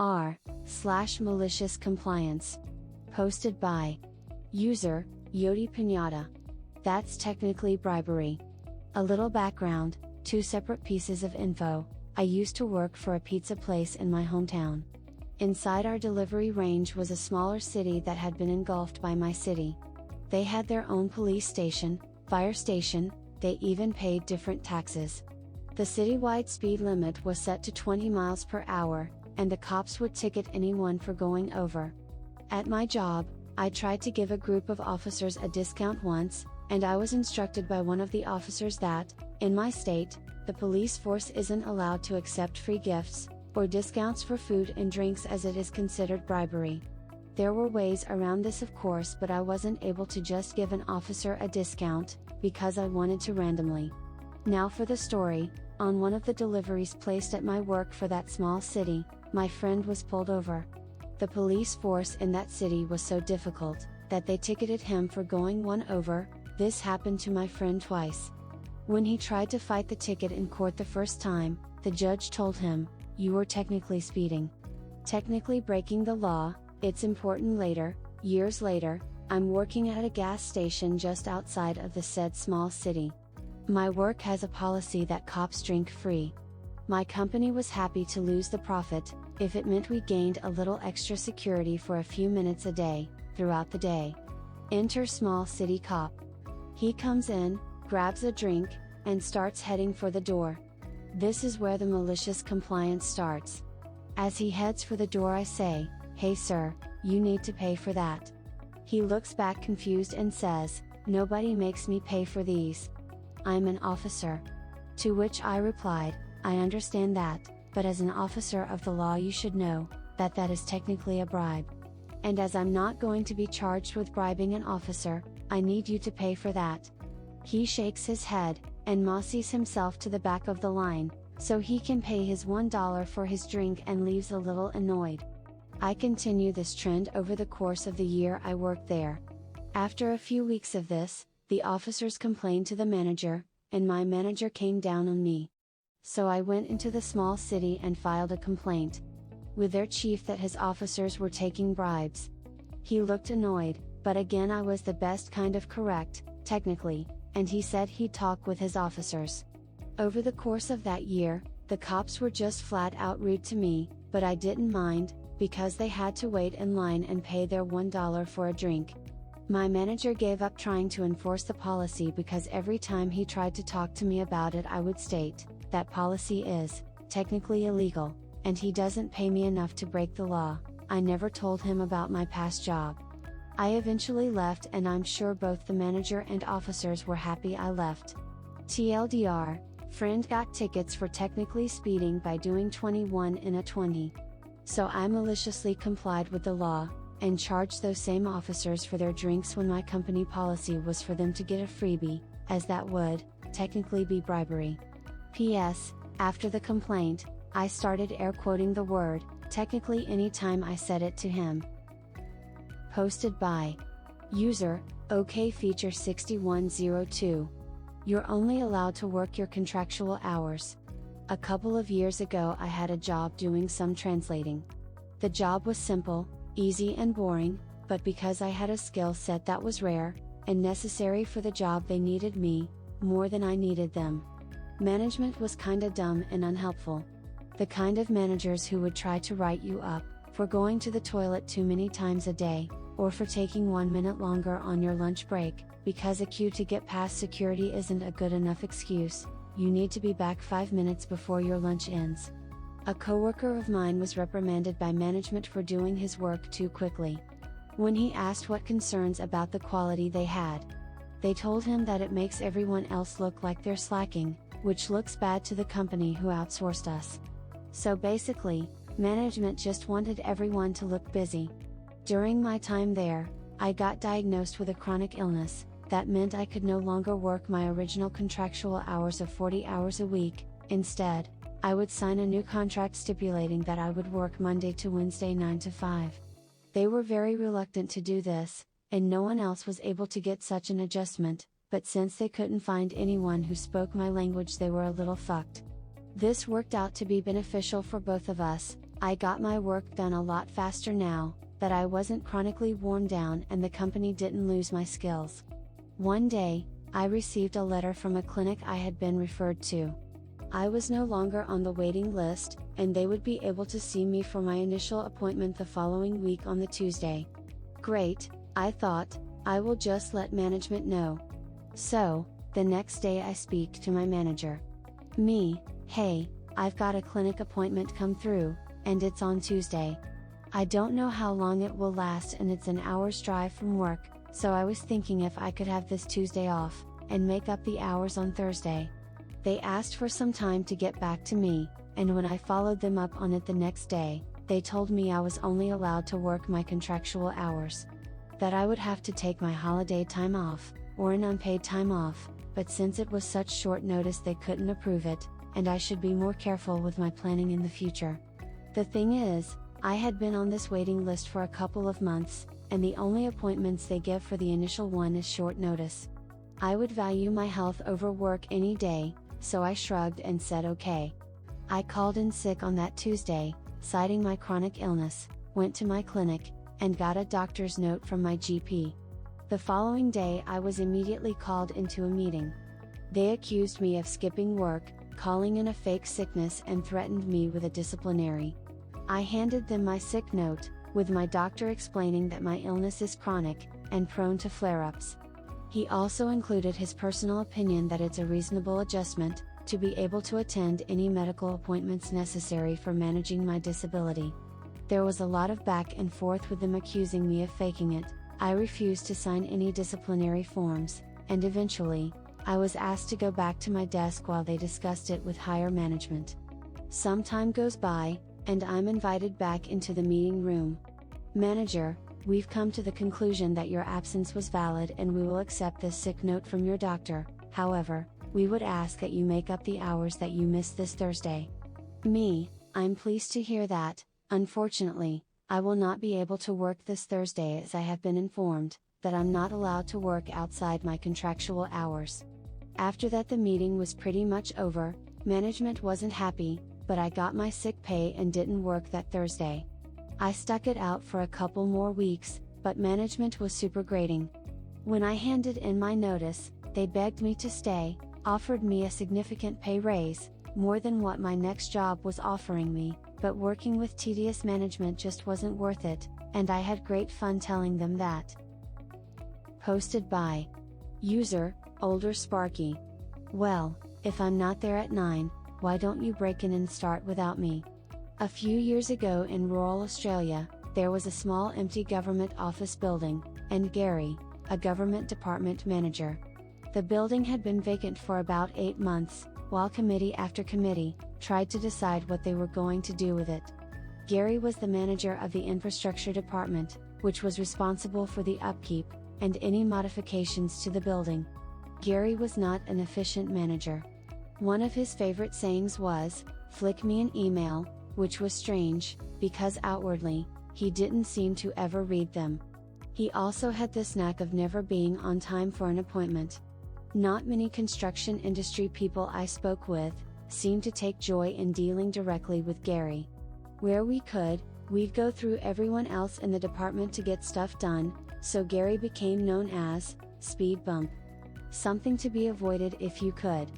r/malicious compliance. Posted by user Yodi Pinata. That's technically bribery. A little background, 2 separate pieces of info. I used to work for a pizza place in my hometown. Inside our delivery range was a smaller city that had been engulfed by my city. They had their own police station, fire station, they even paid different taxes. The citywide speed limit was set to 20 miles per hour, and the cops would ticket anyone for going over. At my job, I tried to give a group of officers a discount once, and I was instructed by one of the officers that, in my state, the police force isn't allowed to accept free gifts, or discounts for food and drinks as it is considered bribery. There were ways around this of course, but I wasn't able to just give an officer a discount, because I wanted to randomly. Now for the story. On one of the deliveries placed at my work for that small city, my friend was pulled over. The police force in that city was so difficult, that they ticketed him for going one over. This happened to my friend twice. When he tried to fight the ticket in court the first time, the judge told him, "You were technically speeding. Technically breaking the law." It's important later, years later, I'm working at a gas station just outside of the said small city. My work has a policy that cops drink free. My company was happy to lose the profit, if it meant we gained a little extra security for a few minutes a day, throughout the day. Enter small city cop. He comes in, grabs a drink, and starts heading for the door. This is where the malicious compliance starts. As he heads for the door I say, "Hey sir, you need to pay for that." He looks back confused and says, "Nobody makes me pay for these. I'm an officer." To which I replied, "I understand that, but as an officer of the law you should know, that that is technically a bribe. And as I'm not going to be charged with bribing an officer, I need you to pay for that." He shakes his head, and mossies himself to the back of the line, so he can pay his $1 for his drink and leaves a little annoyed. I continue this trend over the course of the year I worked there. After a few weeks of this, the officers complained to the manager, and my manager came down on me. So I went into the small city and filed a complaint with their chief that his officers were taking bribes. He looked annoyed, but again I was the best kind of correct, technically, and he said he'd talk with his officers. Over the course of that year, the cops were just flat out rude to me, but I didn't mind, because they had to wait in line and pay their $1 for a drink. My manager gave up trying to enforce the policy because every time he tried to talk to me about it I would state, that policy is, technically illegal, and he doesn't pay me enough to break the law. I never told him about my past job. I eventually left and I'm sure both the manager and officers were happy I left. TLDR, friend got tickets for technically speeding by doing 21 in a 20. So I maliciously complied with the law, and charged those same officers for their drinks when my company policy was for them to get a freebie, as that would, technically be bribery. P.S. After the complaint, I started air quoting the word, technically anytime I said it to him. Posted by user OKFeature6102. You're only allowed to work your contractual hours. A couple of years ago I had a job doing some translating. The job was simple, easy and boring, but because I had a skill set that was rare, and necessary for the job they needed me, more than I needed them. Management was kinda dumb and unhelpful. The kind of managers who would try to write you up, for going to the toilet too many times a day, or for taking 1 minute longer on your lunch break, because a queue to get past security isn't a good enough excuse. You need to be back 5 minutes before your lunch ends. A coworker of mine was reprimanded by management for doing his work too quickly. When he asked what concerns about the quality they had, they told him that it makes everyone else look like they're slacking, which looks bad to the company who outsourced us. So basically, management just wanted everyone to look busy. During my time there, I got diagnosed with a chronic illness. That meant I could no longer work my original contractual hours of 40 hours a week. Instead, I would sign a new contract stipulating that I would work Monday to Wednesday 9 to 5. They were very reluctant to do this, and no one else was able to get such an adjustment, but since they couldn't find anyone who spoke my language they were a little fucked. This worked out to be beneficial for both of us, I got my work done a lot faster now that I wasn't chronically worn down and the company didn't lose my skills. One day, I received a letter from a clinic I had been referred to. I was no longer on the waiting list, and they would be able to see me for my initial appointment the following week on the Tuesday. Great, I thought, I will just let management know. So, the next day I speak to my manager. Hey, I've got a clinic appointment come through, and it's on Tuesday. I don't know how long it will last and it's an hour's drive from work, so I was thinking if I could have this Tuesday off, and make up the hours on Thursday. They asked for some time to get back to me, and when I followed them up on it the next day, they told me I was only allowed to work my contractual hours. That I would have to take my holiday time off, or an unpaid time off, but since it was such short notice they couldn't approve it, and I should be more careful with my planning in the future. The thing is, I had been on this waiting list for a couple of months, and the only appointments they give for the initial one is short notice. I would value my health over work any day, so I shrugged and said okay. I called in sick on that Tuesday, citing my chronic illness, went to my clinic, and got a doctor's note from my GP. The following day I was immediately called into a meeting. They accused me of skipping work, calling in a fake sickness and threatened me with a disciplinary. I handed them my sick note, with my doctor explaining that my illness is chronic, and prone to flare-ups. He also included his personal opinion that it's a reasonable adjustment, to be able to attend any medical appointments necessary for managing my disability. There was a lot of back and forth with them accusing me of faking it. I refused to sign any disciplinary forms, and eventually, I was asked to go back to my desk while they discussed it with higher management. Some time goes by, and I'm invited back into the meeting room. Manager, we've come to the conclusion that your absence was valid and we will accept this sick note from your doctor. However, we would ask that you make up the hours that you missed this Thursday. I'm pleased to hear that. Unfortunately, I will not be able to work this Thursday as I have been informed that I'm not allowed to work outside my contractual hours. After that, the meeting was pretty much over. Management wasn't happy, but I got my sick pay and didn't work that Thursday. I stuck it out for a couple more weeks, but management was super grating. When I handed in my notice, they begged me to stay, offered me a significant pay raise, more than what my next job was offering me, but working with tedious management just wasn't worth it, and I had great fun telling them that. Posted by user, Older Sparky. Well, if I'm not there at 9, why don't you break in and start without me? A few years ago in rural Australia, there was a small empty government office building, and Gary, a government department manager. The building had been vacant for about 8 months, while committee after committee tried to decide what they were going to do with it. Gary was the manager of the infrastructure department, which was responsible for the upkeep and any modifications to the building. Gary was not an efficient manager. One of his favorite sayings was, "Flick me an email," which was strange, because outwardly, he didn't seem to ever read them. He also had this knack of never being on time for an appointment. Not many construction industry people I spoke with seemed to take joy in dealing directly with Gary. Where we could, we'd go through everyone else in the department to get stuff done, so Gary became known as Speed Bump. Something to be avoided if you could.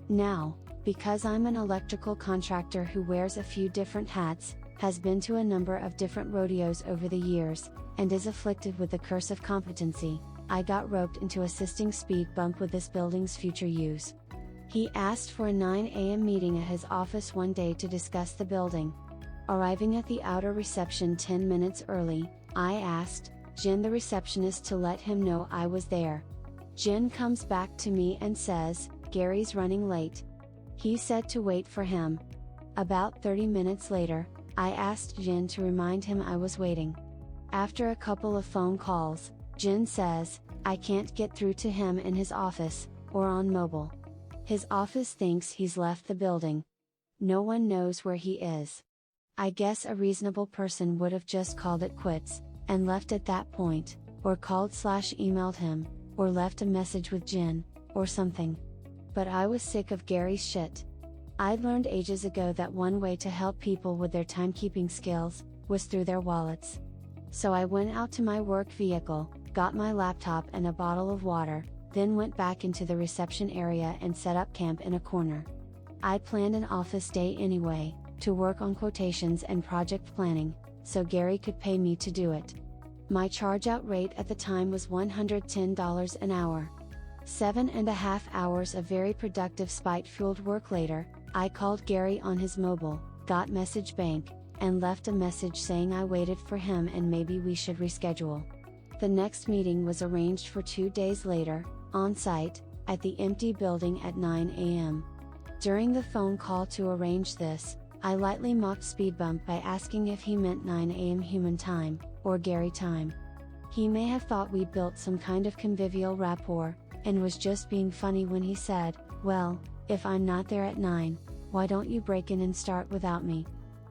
Now, because I'm an electrical contractor who wears a few different hats, has been to a number of different rodeos over the years, and is afflicted with the curse of competency, I got roped into assisting Speed Bump with this building's future use. He asked for a 9 a.m. meeting at his office one day to discuss the building. Arriving at the outer reception 10 minutes early, I asked Jen, the receptionist, to let him know I was there. Jen comes back to me and says, "Gary's running late." He said to wait for him. About 30 minutes later, I asked Jen to remind him I was waiting. After a couple of phone calls, Jen says, I can't get through to him in his office, or on mobile. His office thinks he's left the building. No one knows where he is. I guess a reasonable person would have just called it quits, and left at that point, or called/emailed him, or left a message with Jen, or something. But I was sick of Gary's shit. I'd learned ages ago that one way to help people with their timekeeping skills was through their wallets. So I went out to my work vehicle, got my laptop and a bottle of water, then went back into the reception area and set up camp in a corner. I'd planned an office day anyway, to work on quotations and project planning, so Gary could pay me to do it. My charge-out rate at the time was $110 an hour. 7.5 hours of very productive spite-fueled work later, I called Gary on his mobile, got message bank, and left a message saying I waited for him and maybe we should reschedule. The next meeting was arranged for 2 days later, on site, at the empty building at 9 a.m. During the phone call to arrange this, I lightly mocked speed bump by asking if he meant 9 a.m. human time, or Gary time. He may have thought we'd built some kind of convivial rapport, and was just being funny when he said, "Well, if I'm not there at 9, why don't you break in and start without me?"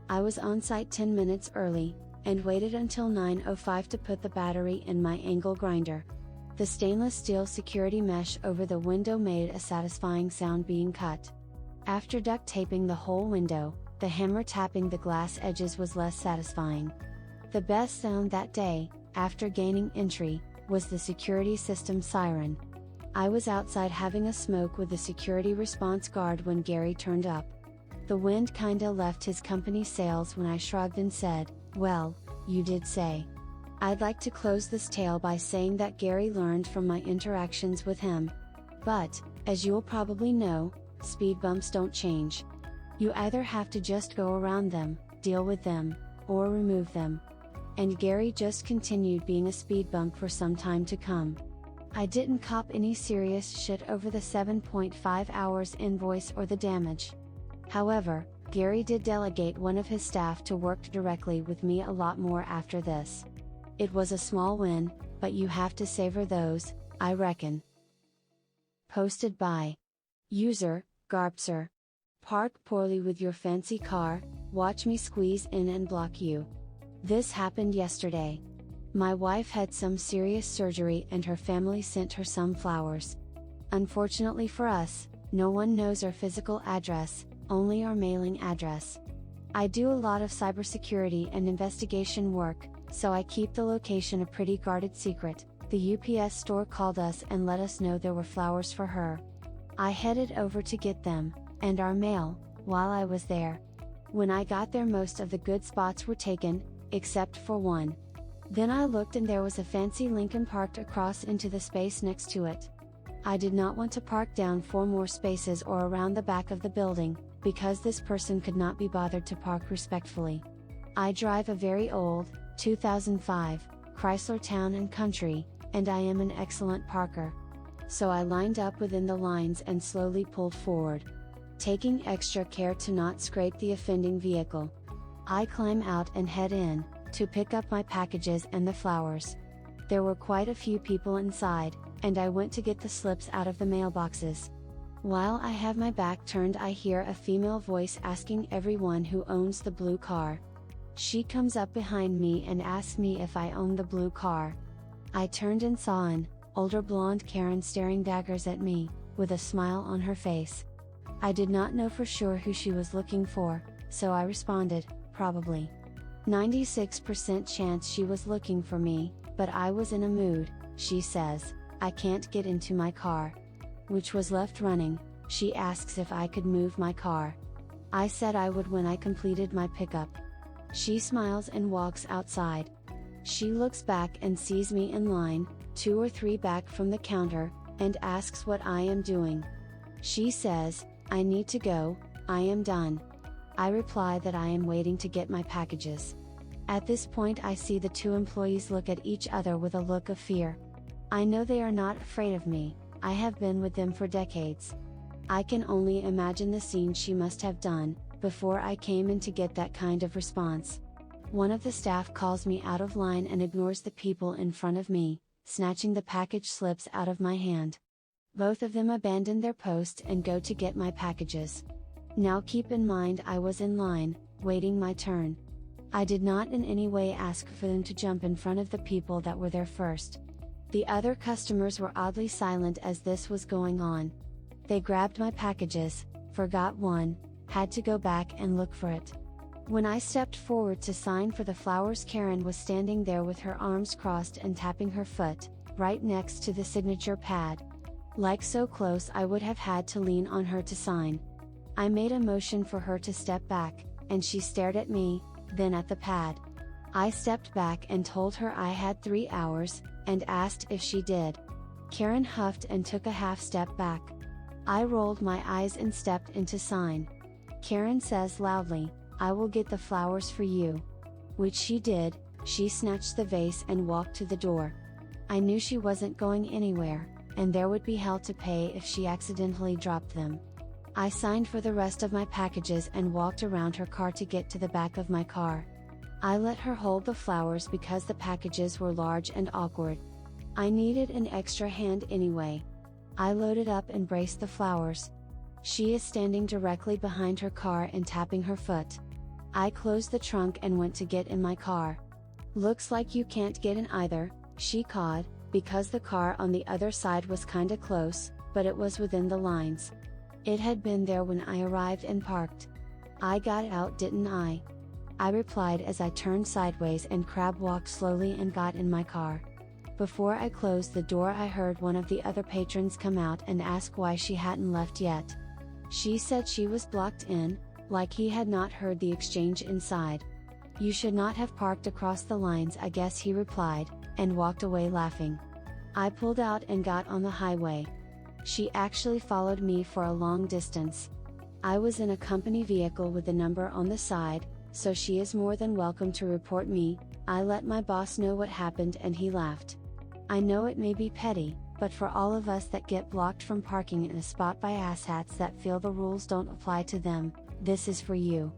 I was on site 10 minutes early, and waited until 9:05 to put the battery in my angle grinder. The stainless steel security mesh over the window made a satisfying sound being cut. After duct taping the whole window, the hammer tapping the glass edges was less satisfying. The best sound that day, after gaining entry, was the security system siren. I was outside having a smoke with the security response guard when Gary turned up. The wind kinda left his company sails when I shrugged and said, "Well, you did say." I'd like to close this tale by saying that Gary learned from my interactions with him. But, as you'll probably know, speed bumps don't change. You either have to just go around them, deal with them, or remove them. And Gary just continued being a speed bump for some time to come. I didn't cop any serious shit over the 7.5 hours invoice or the damage. However, Gary did delegate one of his staff to work directly with me a lot more after this. It was a small win, but you have to savor those, I reckon. Posted by user, Garpser. Park poorly with your fancy car, watch me squeeze in and block you. This happened yesterday. My wife had some serious surgery and her family sent her some flowers. Unfortunately for us, no one knows our physical address, only our mailing address. I do a lot of cybersecurity and investigation work, so I keep the location a pretty guarded secret. The UPS store called us and let us know there were flowers for her. I headed over to get them, and our mail, while I was there. When I got there, most of the good spots were taken, except for one. Then I looked and there was a fancy Lincoln parked across into the space next to it. I did not want to park down 4 more spaces or around the back of the building, because this person could not be bothered to park respectfully. I drive a very old, 2005, Chrysler Town & Country, and I am an excellent parker. So I lined up within the lines and slowly pulled forward, taking extra care to not scrape the offending vehicle. I climb out and head in, to pick up my packages and the flowers. There were quite a few people inside, and I went to get the slips out of the mailboxes. While I have my back turned, I hear a female voice asking everyone who owns the blue car. She comes up behind me and asks me if I own the blue car. I turned and saw an older blonde Karen staring daggers at me, with a smile on her face. I did not know for sure who she was looking for, so I responded, probably. 96% chance she was looking for me, but I was in a mood, she says. I can't get into my car, which was left running. She asks if I could move my car. I said I would when I completed my pickup. She smiles and walks outside. She looks back and sees me in line, 2 or 3 back from the counter, and asks what I am doing. She says, "I need to go, I am done." I reply that I am waiting to get my packages. At this point I see the 2 employees look at each other with a look of fear. I know they are not afraid of me, I have been with them for decades. I can only imagine the scene she must have done, before I came in to get that kind of response. One of the staff calls me out of line and ignores the people in front of me, snatching the package slips out of my hand. Both of them abandon their post and go to get my packages. Now keep in mind I was in line, waiting my turn. I did not in any way ask for them to jump in front of the people that were there first. The other customers were oddly silent as this was going on. They grabbed my packages, forgot one, had to go back and look for it. When I stepped forward to sign for the flowers, Karen was standing there with her arms crossed and tapping her foot, right next to the signature pad. Like so close I would have had to lean on her to sign. I made a motion for her to step back, and she stared at me, then at the pad. I stepped back and told her I had 3 hours, and asked if she did. Karen huffed and took a half step back. I rolled my eyes and stepped in to sign. Karen says loudly, "I will get the flowers for you." Which she did. She snatched the vase and walked to the door. I knew she wasn't going anywhere, and there would be hell to pay if she accidentally dropped them. I signed for the rest of my packages and walked around her car to get to the back of my car. I let her hold the flowers because the packages were large and awkward. I needed an extra hand anyway. I loaded up and braced the flowers. She is standing directly behind her car and tapping her foot. I closed the trunk and went to get in my car. "Looks like you can't get in either," she cawed, because the car on the other side was kinda close, but it was within the lines. It had been there when I arrived and parked. "I got out, didn't I?" I replied as I turned sideways and crab walked slowly and got in my car. Before I closed the door, I heard one of the other patrons come out and ask why she hadn't left yet. She said she was blocked in, like he had not heard the exchange inside. "You should not have parked across the lines, I guess," he replied, and walked away laughing. I pulled out and got on the highway. She actually followed me for a long distance. I was in a company vehicle with the number on the side, so she is more than welcome to report me. I let my boss know what happened and he laughed. I know it may be petty, but for all of us that get blocked from parking in a spot by asshats that feel the rules don't apply to them, this is for you.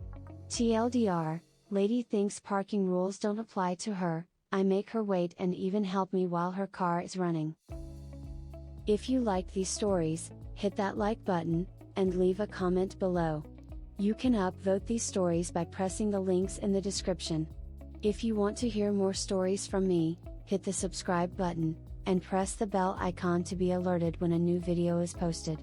TLDR, lady thinks parking rules don't apply to her. I make her wait and even help me while her car is running. If you like these stories, hit that like button, and leave a comment below. You can upvote these stories by pressing the links in the description. If you want to hear more stories from me, hit the subscribe button, and press the bell icon to be alerted when a new video is posted.